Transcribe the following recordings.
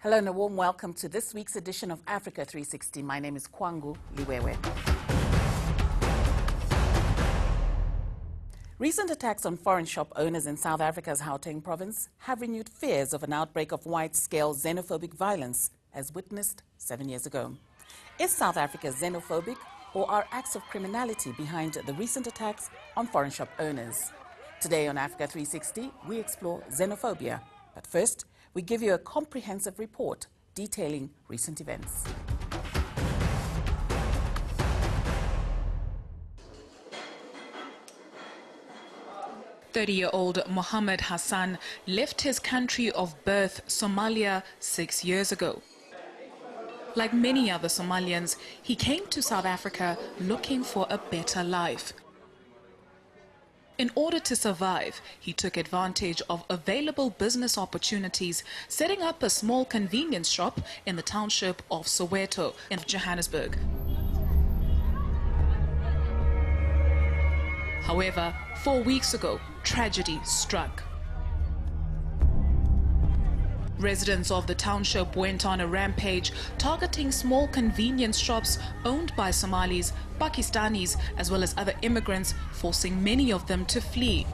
Hello and a warm welcome to this week's edition of Africa 360. My name is Kwangu Liwewe. Recent attacks on foreign shop owners in South Africa's Gauteng province have renewed fears of an outbreak of wide-scale xenophobic violence, as witnessed 7 years ago. Is South Africa xenophobic, or are acts of criminality behind the recent attacks on foreign shop owners? Today on Africa 360, we explore xenophobia. But first, we give you a comprehensive report detailing recent events. "30-year-old Mohammed Hassan left his country of birth, Somalia, 6 years ago. Like many other Somalians, he came to South Africa looking for a better life. In order to survive, he took advantage of available business opportunities, setting up a small convenience shop in the township of Soweto in Johannesburg. However, 4 weeks ago, tragedy struck. Residents of the township went on a rampage, targeting small convenience shops owned by Somalis, Pakistanis, as well as other immigrants, forcing many of them to flee.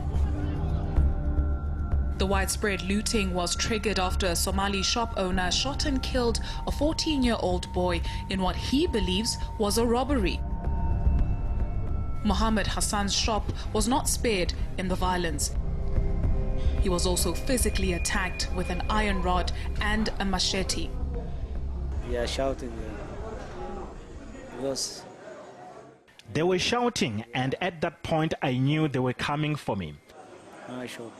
The widespread looting was triggered after a Somali shop owner shot and killed a 14-year-old boy in what he believes was a robbery. Mohammed Hassan's shop was not spared in the violence. He was also physically attacked with an iron rod and a machete. Yeah, shouting. Because they were shouting, and at that point I knew they were coming for me. Sure.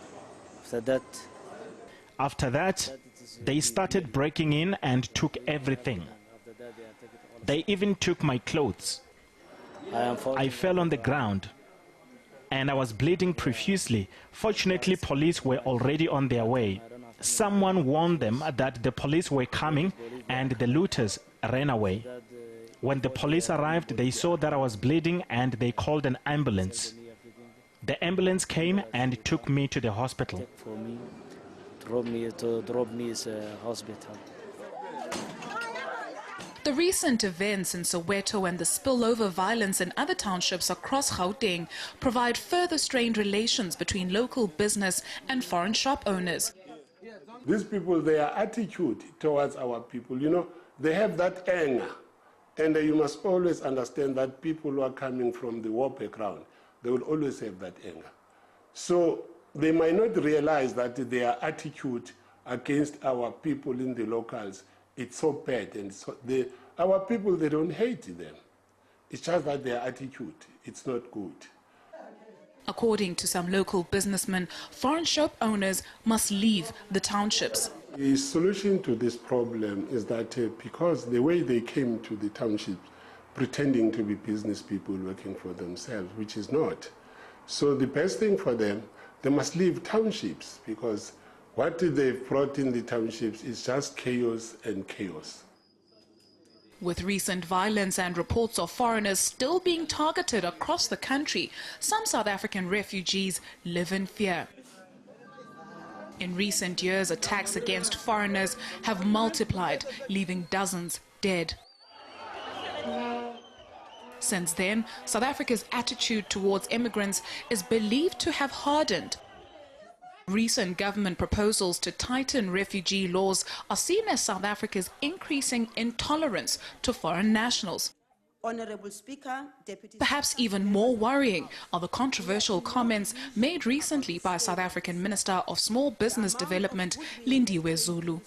After that, they started breaking in and took everything. They even took my clothes. I fell on the ground and I was bleeding profusely. Fortunately, police were already on their way. Someone warned them that the police were coming and the looters ran away. When the police arrived, they saw that I was bleeding and they called an ambulance. The ambulance came and took me to the hospital. Drove me to hospital. The recent events in Soweto and the spillover violence in other townships across Gauteng provide further strained relations between local business and foreign shop owners. These people, their attitude towards our people, they have that anger. And you must always understand that people who are coming from the war background, they will always have that anger. So they might not realize that their attitude against our people in the locals, it's so bad, and our people, they don't hate them. It's just that their attitude, it's not good. According to some local businessmen, foreign shop owners must leave the townships. The solution to this problem is that because the way they came to the townships, pretending to be business people working for themselves, which is not. So the best thing for them, they must leave townships, because what they've brought in the townships is just chaos and chaos. With recent violence and reports of foreigners still being targeted across the country, some South African refugees live in fear. In recent years, attacks against foreigners have multiplied, leaving dozens dead. Since then, South Africa's attitude towards immigrants is believed to have hardened. Recent government proposals to tighten refugee laws are seen as South Africa's increasing intolerance to foreign nationals. Honorable Speaker, Deputy... Perhaps even more worrying are the controversial comments made recently by South African Minister of Small Business Development, Lindiwe Zulu.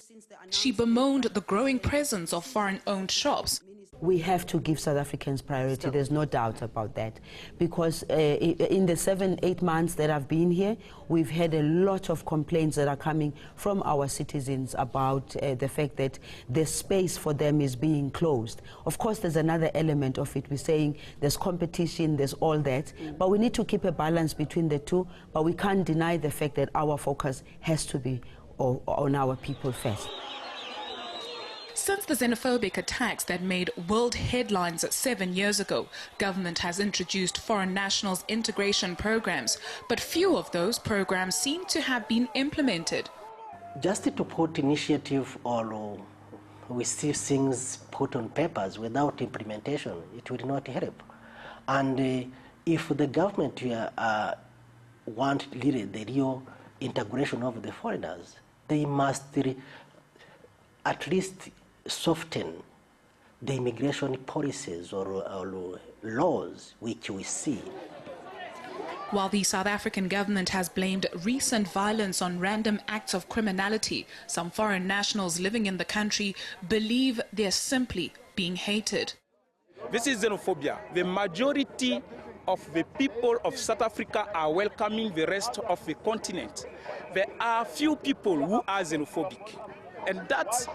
She bemoaned the growing presence of foreign-owned shops. We have to give South Africans priority, there's no doubt about that. Because in the 7-8 months that I've been here, we've had a lot of complaints that are coming from our citizens about the fact that the space for them is being closed. Of course, there's another element of it. We're saying there's competition, there's all that. But we need to keep a balance between the two. But we can't deny the fact that our focus has to be on our people first. Since the xenophobic attacks that made world headlines 7 years ago, government has introduced foreign nationals integration programs, but few of those programs seem to have been implemented. just to put initiative or we see things put on papers without implementation, it will not help. And if the government want really the real integration of the foreigners, they must at least soften the immigration policies or laws which we see. While the South African government has blamed recent violence on random acts of criminality, some foreign nationals living in the country believe they're simply being hated. This is xenophobia. The majority of the people of South Africa are welcoming the rest of the continent. There are few people who are xenophobic, and that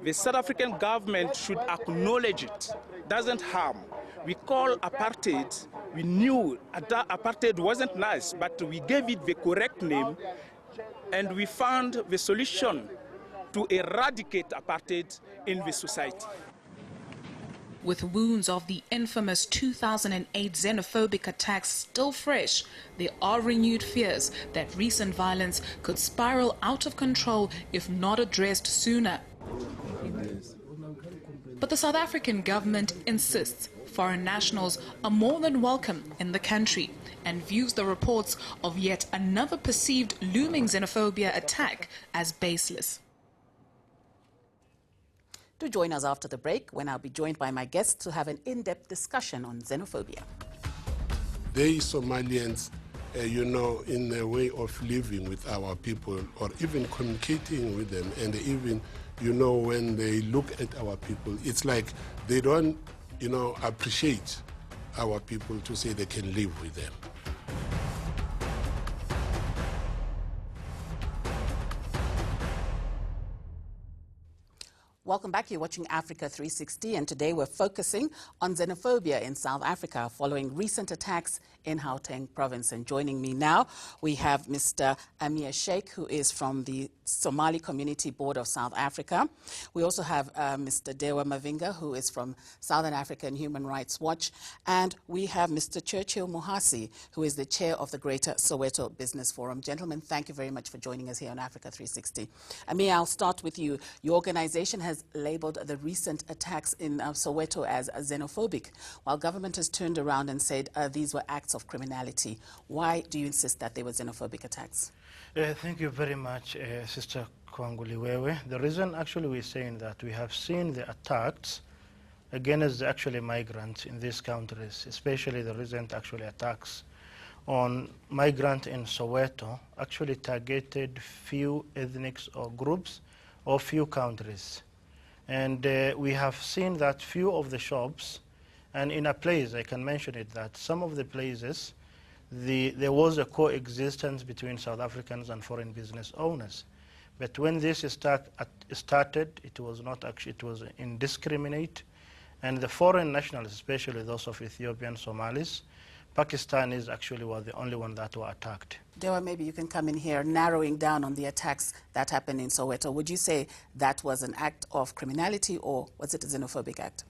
the South African government should acknowledge it. Doesn't harm. We call apartheid. We knew that apartheid wasn't nice, but we gave it the correct name, and we found the solution to eradicate apartheid in the society. With wounds of the infamous 2008 xenophobic attacks still fresh, there are renewed fears that recent violence could spiral out of control if not addressed sooner. But the South African government insists foreign nationals are more than welcome in the country and views the reports of yet another perceived looming xenophobia attack as baseless. Do join us after the break, when I'll be joined by my guests to have an in-depth discussion on xenophobia. They Somalians, in the way of living with our people or even communicating with them, and even, when they look at our people, it's like they don't, appreciate our people to say they can live with them. Welcome back. You're watching Africa 360, and today we're focusing on xenophobia in South Africa following recent attacks in Gauteng province. And joining me now, we have Mr. Amir Sheick, who is from the Somali Community Board of South Africa. We also have Mr. Dewa Mavhinga, who is from Southern African Human Rights Watch. And we have Mr. Churchil Mrasi, who is the chair of the Greater Soweto Business Forum. Gentlemen, thank you very much for joining us here on Africa 360. Amir, I'll start with you. Your organization has labeled the recent attacks in Soweto as xenophobic, while government has turned around and said these were acts of criminality. Why do you insist that they were xenophobic attacks? Thank you very much, Sister Kwangu Liwewe. The reason actually we're saying that, we have seen the attacks against actually migrants in these countries, especially the recent actually attacks on migrants in Soweto actually targeted few ethnics or groups or few countries. And we have seen that few of the shops, and in a place, I can mention it, that some of the places, there was a coexistence between South Africans and foreign business owners. But when this started, it was not actually, it was indiscriminate. And the foreign nationals, especially those of Ethiopian Somalis, Pakistanis actually were the only one that were attacked. Dewa, maybe you can come in here narrowing down on the attacks that happened in Soweto. Would you say that was an act of criminality, or was it a xenophobic act?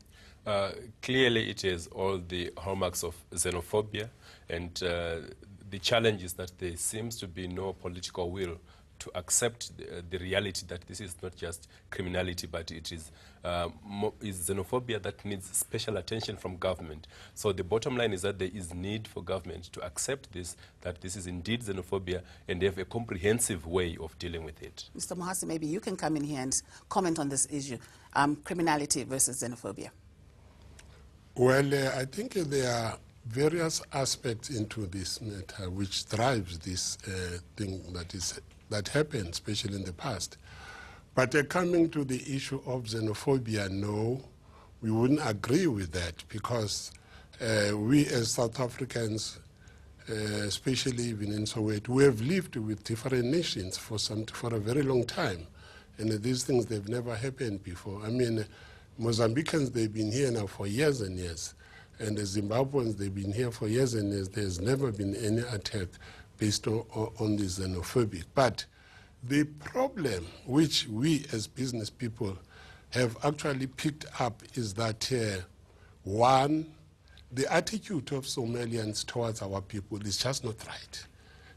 Clearly it is all the hallmarks of xenophobia, and the challenge is that there seems to be no political will to accept the reality that this is not just criminality, but it is xenophobia that needs special attention from government. So the bottom line is that there is need for government to accept this, that this is indeed xenophobia, and they have a comprehensive way of dealing with it. Mr. Mrasi, maybe you can come in here and comment on this issue, criminality versus xenophobia. Well, I think there are various aspects into this matter which drives this thing that happened, especially in the past. But coming to the issue of xenophobia, no, we wouldn't agree with that, because we as South Africans, especially even in Soweto, we have lived with different nations for a very long time, and these things, they've never happened before. I mean, Mozambicans, they've been here now for years and years, and the Zimbabweans, they've been here for years and years. There's never been any attack based on the xenophobic. But the problem which we as business people have actually picked up is that, one, the attitude of Somalians towards our people is just not right.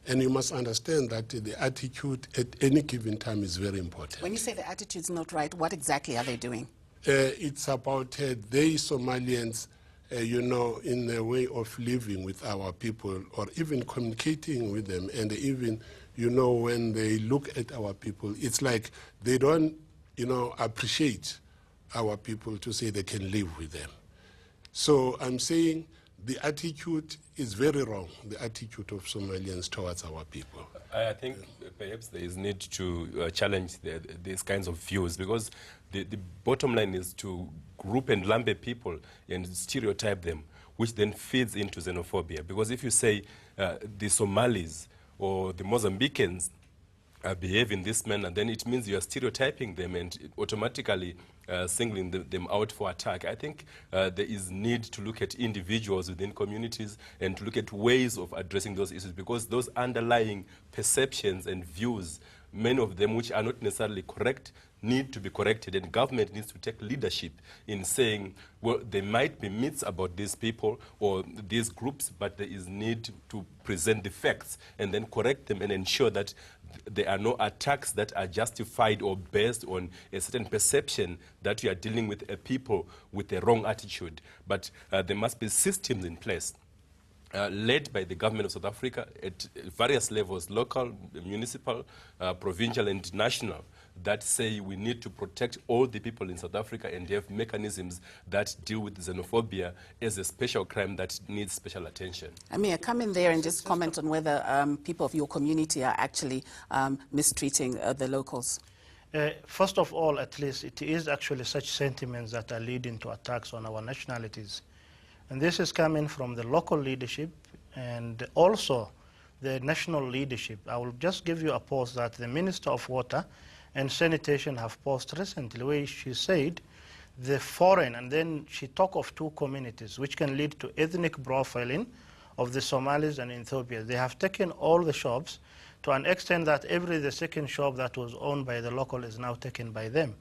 And you must understand that the attitude at any given time is very important. When you say the attitude's not right, what exactly are they doing? It's about they Somalians, in the way of living with our people, or even communicating with them, and even, when they look at our people, it's like they don't, appreciate our people to say they can live with them. So I'm saying the attitude is very wrong, the attitude of Somalians towards our people. I think perhaps there is need to challenge these kinds of views, because the bottom line is to group and lump people and stereotype them, which then feeds into xenophobia. Because if you say the Somalis or the Mozambicans behave in this manner, then it means you are stereotyping them and automatically singling them out for attack. I think there is need to look at individuals within communities and to look at ways of addressing those issues, because those underlying perceptions and views, many of them which are not necessarily correct, need to be corrected, and government needs to take leadership in saying, well, there might be myths about these people or these groups, but there is need to present the facts and then correct them and ensure that there are no attacks that are justified or based on a certain perception that you are dealing with a people with a wrong attitude. But there must be systems in place led by the government of South Africa at various levels, local, municipal, provincial, and national, that say we need to protect all the people in South Africa and have mechanisms that deal with xenophobia as a special crime that needs special attention. Amir, come in there and just comment on whether people of your community are actually mistreating the locals. First of all, at least, it is actually such sentiments that are leading to attacks on our nationalities. And this is coming from the local leadership and also the national leadership. I will just give you a post that the Minister of Water and Sanitation have posted recently, where she said the foreign, and then she talked of two communities, which can lead to ethnic profiling of the Somalis and Ethiopians. They have taken all the shops to an extent that the second shop that was owned by the local is now taken by them.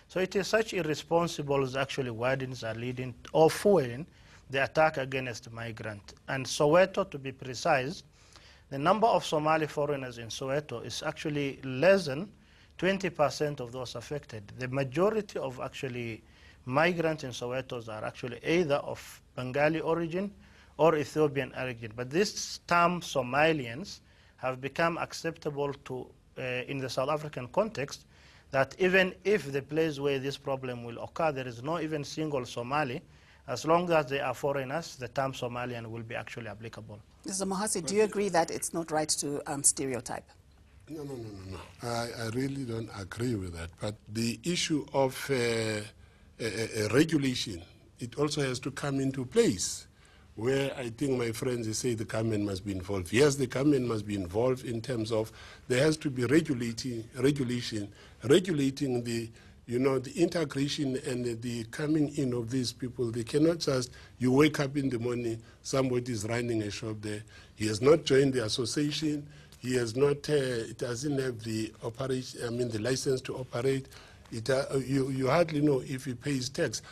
So it is such irresponsible as actually wardens are leading or fueling the attack against migrants. And Soweto, to be precise, the number of Somali foreigners in Soweto is actually less than 20% of those affected. The majority of actually migrants in Soweto are actually either of Bengali origin or Ethiopian origin. But this term Somalians have become acceptable to, in the South African context, that even if the place where this problem will occur, there is no even single Somali, as long as they are foreigners, the term Somalian will be actually applicable. Mr. Mohasi, do you agree that it's not right to stereotype? No. I really don't agree with that. But the issue of regulation, it also has to come into place, where I think my friends, they say the government must be involved. Yes, the government must be involved in terms of there has to be regulating the, the integration and the coming in of these people. They cannot just, you wake up in the morning, somebody is running a shop there. He has not joined the association. He has not, it doesn't have the operation, the license to operate. You hardly know if he pays tax.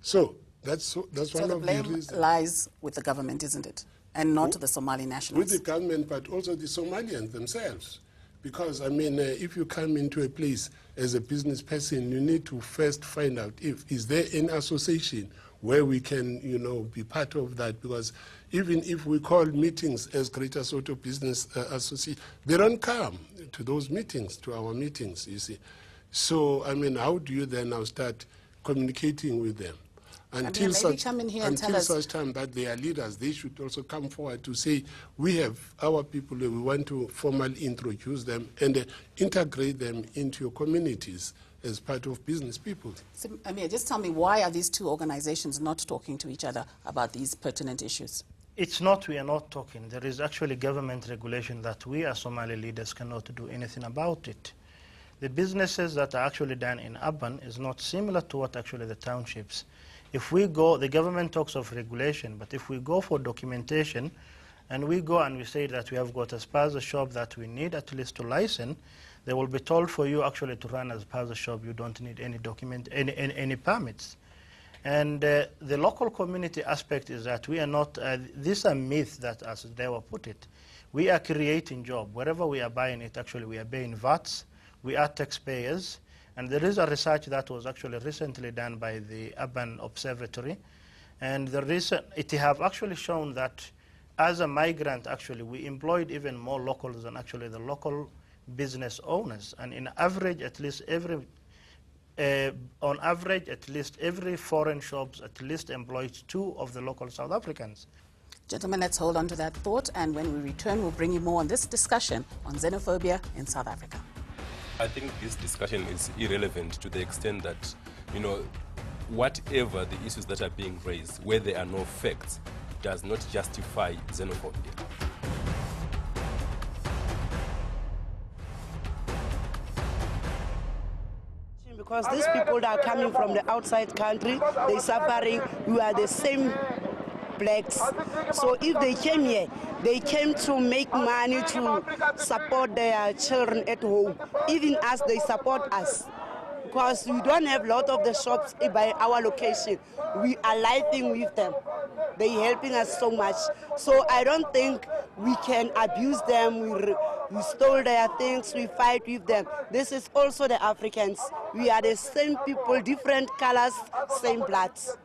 So that's one of the reasons. So the blame lies with the government, isn't it? And not the Somali nationals. With the government, but also the Somalians themselves. Because, if you come into a place as a business person, you need to first find out is there an association where we can, be part of that. Because even if we call meetings as Greater Soweto Business Association, they don't come to those meetings, to our meetings, you see. So, how do you then now start communicating with them? Until such time that they are leaders, they should also come forward to say, we have our people, we want to formally introduce them and integrate them into your communities as part of business people. So, Amir, just tell me, why are these two organizations not talking to each other about these pertinent issues? It's not we are not talking. There is actually government regulation that we as Somali leaders cannot do anything about it. The businesses that are actually done in urban is not similar to what actually the townships. If we go, the government talks of regulation, but if we go for documentation and we go and we say that we have got a spaza shop that we need at least to license, they will be told for you actually to run as spaza shop, you don't need any document, any permits. And the local community aspect is that we are not, this is a myth that, as Dewa put it, We are creating jobs. Wherever we are buying it, actually, we are paying VATs. We are taxpayers. And there is a research that was actually recently done by the Urban Observatory. And it have actually shown that as a migrant, actually, we employed even more locals than actually the local business owners. And in average, at least on average, at least every foreign shops at least employs 2 of the local South Africans. Gentlemen, let's hold on to that thought, and when we return, we'll bring you more on this discussion on xenophobia in South Africa. I think this discussion is irrelevant to the extent that, whatever the issues that are being raised, where there are no facts, does not justify xenophobia. Because these people that are coming from the outside country, they're suffering. We are the same blacks. So if they came here, they came to make money to support their children at home. Even as they support us. Because we don't have a lot of the shops by our location. We are living with them. They're helping us so much. So I don't think we can abuse them. We stole their things, we fight with them. This is also the Africans. We are the same people, different colors, same bloods.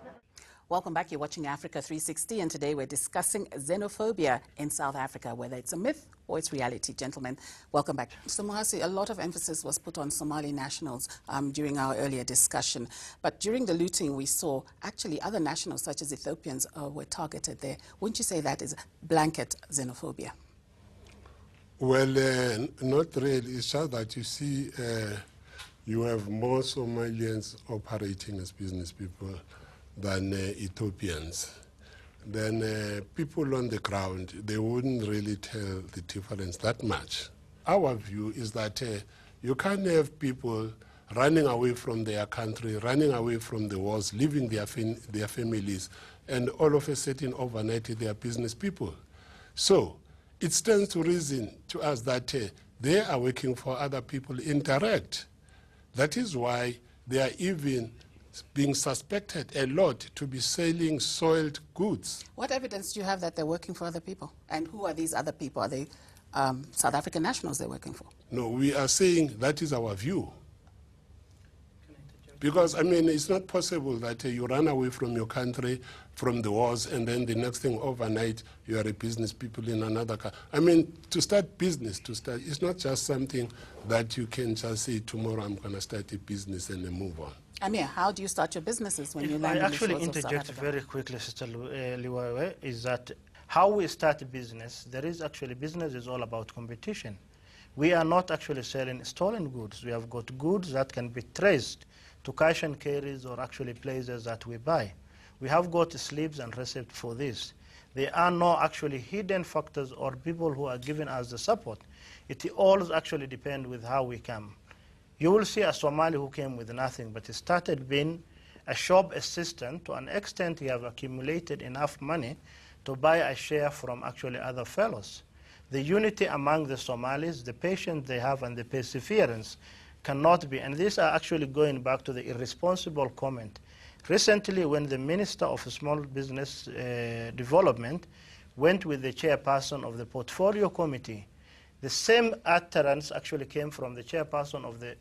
Welcome back. You're watching Africa 360, and today we're discussing xenophobia in South Africa, whether it's a myth or it's reality. Gentlemen, welcome back. So, Mrasi, a lot of emphasis was put on Somali nationals during our earlier discussion. But during the looting, we saw actually other nationals, such as Ethiopians, were targeted there. Wouldn't you say that is blanket xenophobia? Well, not really. It's just that you see you have more Somalians operating as business people than Ethiopians. Then people on the ground, they wouldn't really tell the difference that much. Our view is that you can't have people running away from their country, running away from the wars, leaving their families, and all of a sudden overnight they are business people. So it stands to reason to us that they are working for other people indirect. That is why they are even being suspected a lot to be selling soiled goods. What evidence do you have that they're working for other people? And who are these other people? Are they South African nationals they're working for? No, we are saying that is our view. Because, I mean, it's not possible that you run away from your country, from the wars, and then the next thing overnight, you are a business people in another country. I mean, to start business, it's not just something that you can just say, tomorrow I'm going to start a business and then move on. Amir, how do you start your businesses when you land on the shores of South Africa? I actually interject very quickly, Sister Liwewe, is that how we start a business, there is actually, business is all about competition. We are not actually selling stolen goods. We have got goods that can be traced to cash and carries or actually places that we buy. We have got slips and receipts for this. There are no actually hidden factors or people who are giving us the support. It all actually depends with how we come. You will see a Somali who came with nothing, but he started being a shop assistant. To an extent, he have accumulated enough money to buy a share from actually other fellows. The unity among the Somalis, the patience they have and the perseverance cannot be, and these are actually going back to the irresponsible comment. Recently, when the Minister of Small Business Development went with the chairperson of the Portfolio Committee, the same utterance actually came from the chairperson of the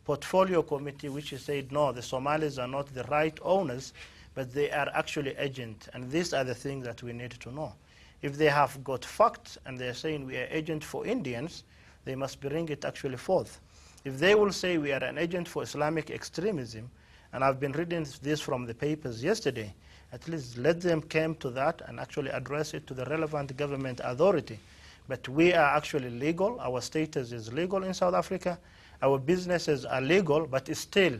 Portfolio Committee, which said, no, the Somalis are not the right owners, but they are actually agents. And these are the things that we need to know. If they have got facts and they're saying we are agent for Indians, they must bring it actually forth. If they will say we are an agent for Islamic extremism, and I've been reading this from the papers yesterday, at least let them come to that and actually address it to the relevant government authority. But we are actually legal. Our status is legal in South Africa. Our businesses are legal, but still,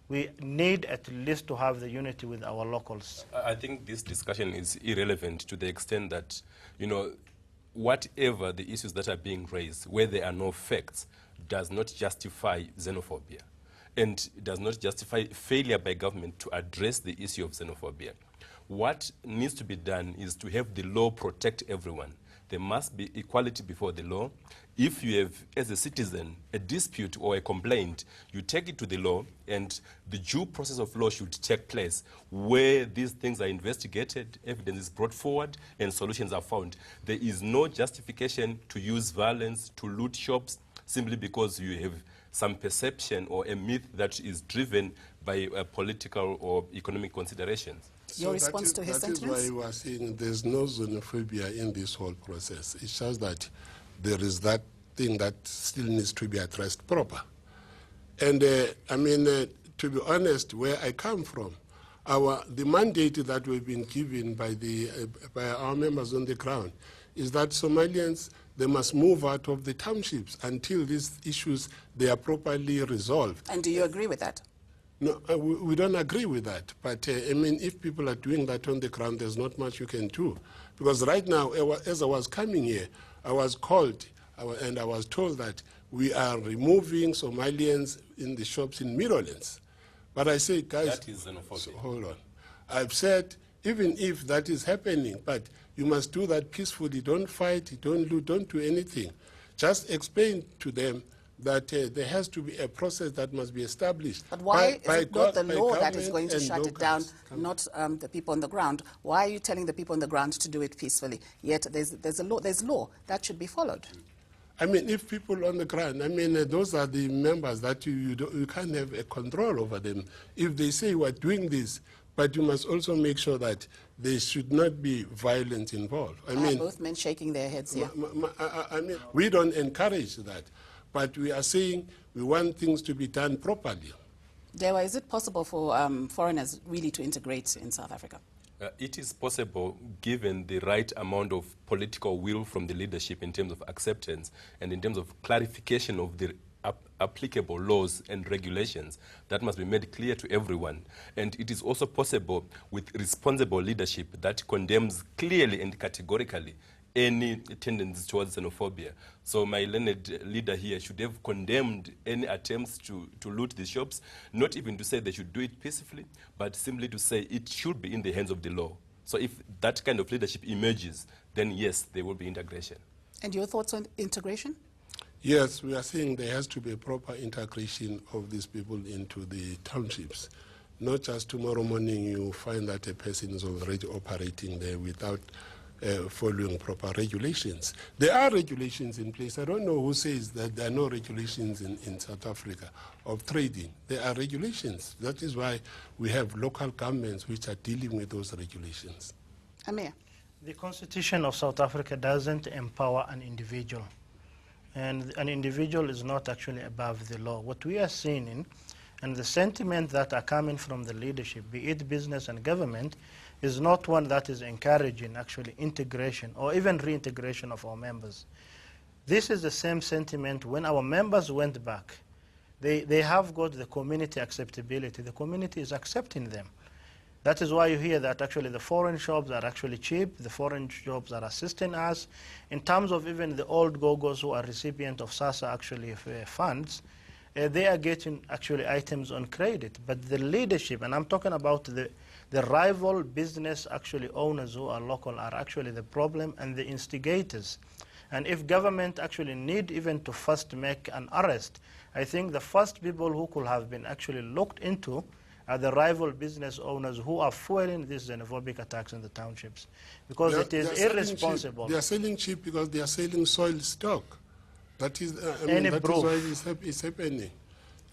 we need at least to have the unity with our locals. I think this discussion is irrelevant to the extent that, whatever the issues that are being raised, where there are no facts, does not justify xenophobia. And does not justify failure by government to address the issue of xenophobia. What needs to be done is to have the law protect everyone. there must be equality before the law. If you have, as a citizen, a dispute or a complaint, you take it to the law, and the due process of law should take place where these things are investigated, evidence is brought forward, and solutions are found. There is no justification to use violence, to loot shops, simply because you have some perception or a myth that is driven by political or economic considerations. Your response to his sentiments? That is why we are saying there's no xenophobia in this whole process. It shows that there is that thing that still needs to be addressed proper. And I mean, to be honest, where I come from, the mandate that we've been given by our members on the ground is that Somalians, they must move out of the townships until these issues, they are properly resolved. And do you agree with that? No, we don't agree with that. But I mean, if people are doing that on the ground, there's not much you can do. Because right now, as I was coming here, I was called and I was told that we are removing Somalians in the shops in Meadowlands. But I say, guys, that is xenophobia. So hold on. I've said, even if that is happening, but you must do that peacefully. Don't fight, don't loot, don't do anything. Just explain to them that there has to be a process that must be established. But why is it not the law that is going to shut it down, not the people on the ground? Why are you telling the people on the ground to do it peacefully? Yet there's law that should be followed. I mean, if people on the ground, I mean, those are the members that you can't have a control over them. If they say we're doing this, but you must also make sure that there should not be violence involved. I mean, both men shaking their heads here. I mean, we don't encourage that, but we are saying we want things to be done properly. Dewa, is it possible for foreigners really to integrate in South Africa? It is possible, given the right amount of political will from the leadership in terms of acceptance and in terms of clarification of the applicable laws and regulations that must be made clear to everyone. And it is also possible with responsible leadership that condemns clearly and categorically any tendency towards xenophobia. So my learned leader here should have condemned any attempts to loot the shops, not even to say they should do it peacefully, but simply to say it should be in the hands of the law. So if that kind of leadership emerges, then yes, there will be integration. And your thoughts on integration? Yes, we are saying there has to be a proper integration of these people into the townships. Not just tomorrow morning you find that a person is already operating there without following proper regulations. There are regulations in place. I don't know who says that there are no regulations in South Africa of trading. There are regulations. That is why we have local governments which are dealing with those regulations. Amir. The Constitution of South Africa doesn't empower an individual. And an individual is not actually above the law. What we are seeing and the sentiment that are coming from the leadership, be it business and government, is not one that is encouraging actually integration or even reintegration of our members. This is the same sentiment when our members went back. They have got the community acceptability. The community is accepting them. That is why you hear that actually the foreign shops are actually cheap. The foreign shops are assisting us. In terms of even the old Gogos who are recipient of SASSA actually funds, they are getting actually items on credit. But the leadership, and I'm talking about the rival business actually owners who are local, are actually the problem and the instigators. And if government actually need even to first make an arrest, I think the first people who could have been actually looked into are the rival business owners who are fueling these xenophobic attacks in the townships. Because it is irresponsible. They are selling cheap because they are selling soil stock. That is, I mean, that is why it's happening.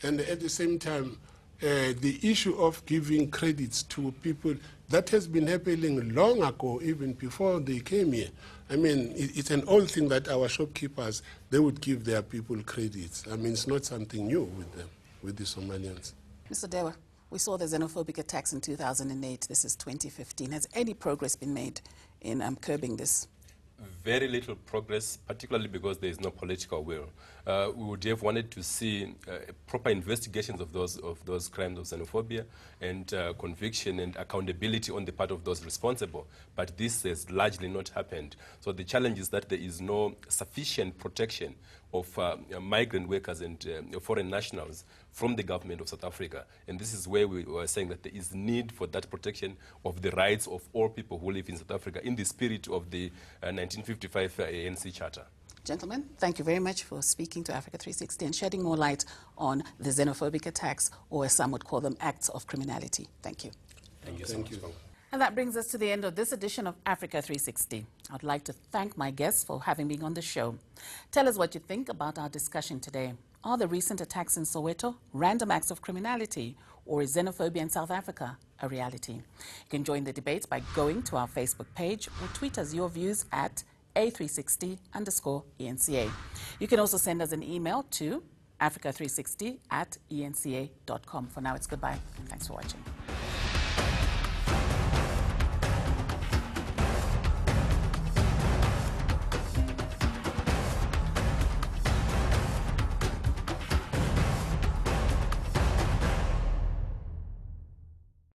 And at the same time, the issue of giving credits to people, that has been happening long ago, even before they came here. I mean, it's an old thing that our shopkeepers, they would give their people credits. I mean, it's not something new with them, with the Somalians. Mr. Dewa, we saw the xenophobic attacks in 2008. This is 2015. Has any progress been made in curbing this? Very little progress, particularly because there is no political will. We would have wanted to see proper investigations of those crimes of xenophobia and conviction and accountability on the part of those responsible. But this has largely not happened. So the challenge is that there is no sufficient protection of migrant workers and foreign nationals from the government of South Africa. And this is where we were saying that there is need for that protection of the rights of all people who live in South Africa in the spirit of the 1955 ANC Charter. Gentlemen, thank you very much for speaking to Africa 360 and shedding more light on the xenophobic attacks, or as some would call them, acts of criminality. Thank you. Thank you so much. And that brings us to the end of this edition of Africa 360. I'd like to thank my guests for having been on the show. Tell us what you think about our discussion today. Are the recent attacks in Soweto random acts of criminality, or is xenophobia in South Africa a reality? You can join the debate by going to our Facebook page or tweet us your views at A360_ENCA. You can also send us an email to africa360@enca.com. For now, it's goodbye. Thanks for watching.